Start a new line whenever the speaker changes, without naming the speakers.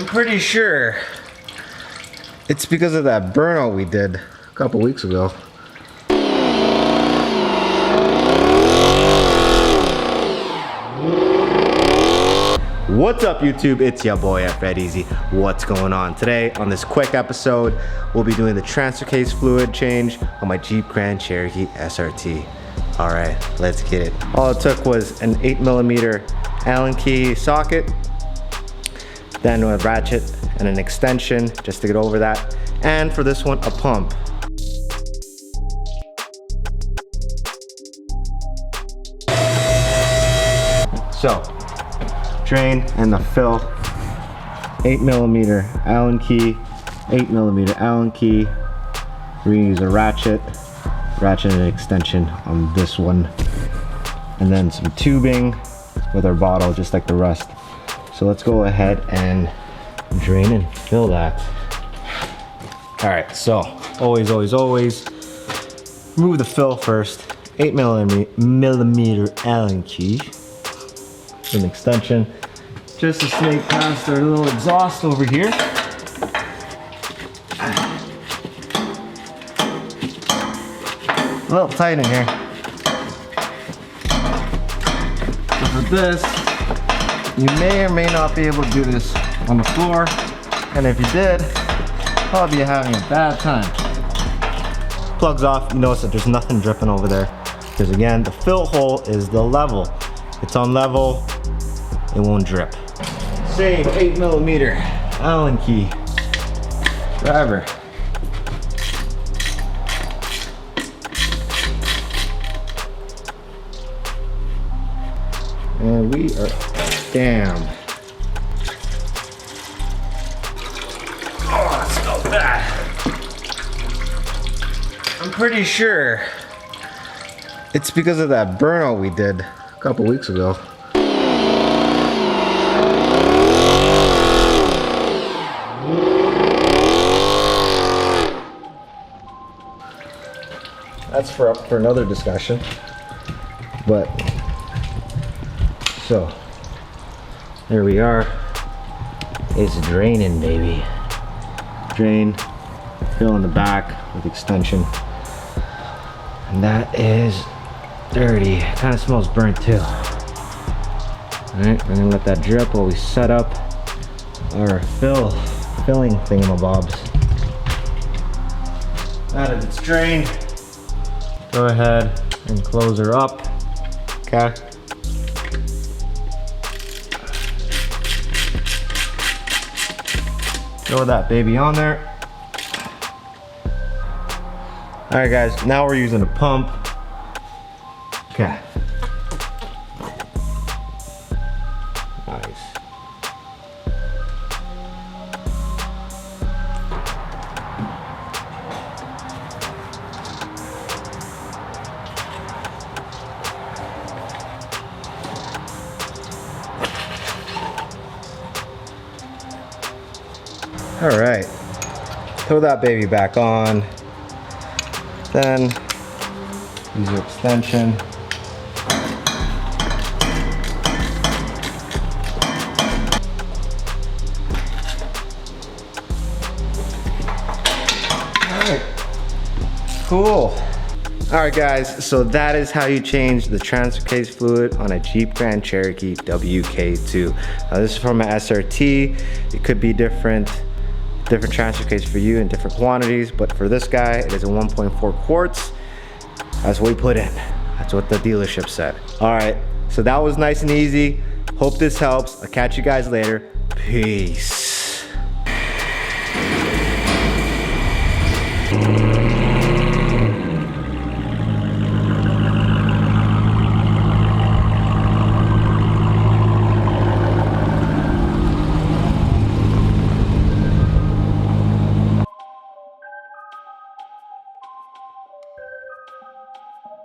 pretty sure it's because of that burnout we did a couple weeks ago. What's up YouTube? It's your boy Easy. What's going on? Today on this quick episode, we'll be doing the transfer case fluid change on my Jeep Grand Cherokee SRT. All right, let's get it. All it took was an 8mm Allen key socket, then a ratchet and an extension just to get over that. And for this one, a pump. So, drain and the fill, 8mm Allen key, 8mm Allen key. We're gonna use a ratchet and extension on this one. And then some tubing with our bottle, just like the rest. So let's go ahead and drain and fill that. All right, so always remove the fill first. 8mm Allen key, an extension, just to snake past our little exhaust over here. A little tight in here. So for this, you may or may not be able to do this on the floor, and if you did, probably having a bad time. Plugs off, you notice that there's nothing dripping over there, because again, the fill hole is the level. It's on level, it won't drip. Same 8mm Allen key driver. And we are down. Oh, it smells bad. I'm pretty sure it's because of that burnout we did a couple weeks ago. That's for another discussion. But so there we are. It's draining, baby. Drain, fill in the back with extension. And that is dirty. Kind of smells burnt too. Alright, we're gonna let that drip while we set up our filling thingamabobs. Now that it's drained, go ahead and close her up. Okay. Throw that baby on there. All right guys, now we're using a pump. Okay. Nice. All right, throw that baby back on. Then use your extension. All right, cool. All right guys, so that is how you change the transfer case fluid on a Jeep Grand Cherokee WK2. Now this is from an SRT. It could be different transfer case for you in different quantities, but for this guy, it is a 1.4 quarts. That's what we put in. That's what the dealership said. All right, so that was nice and easy. Hope this helps. I'll catch you guys later. Peace.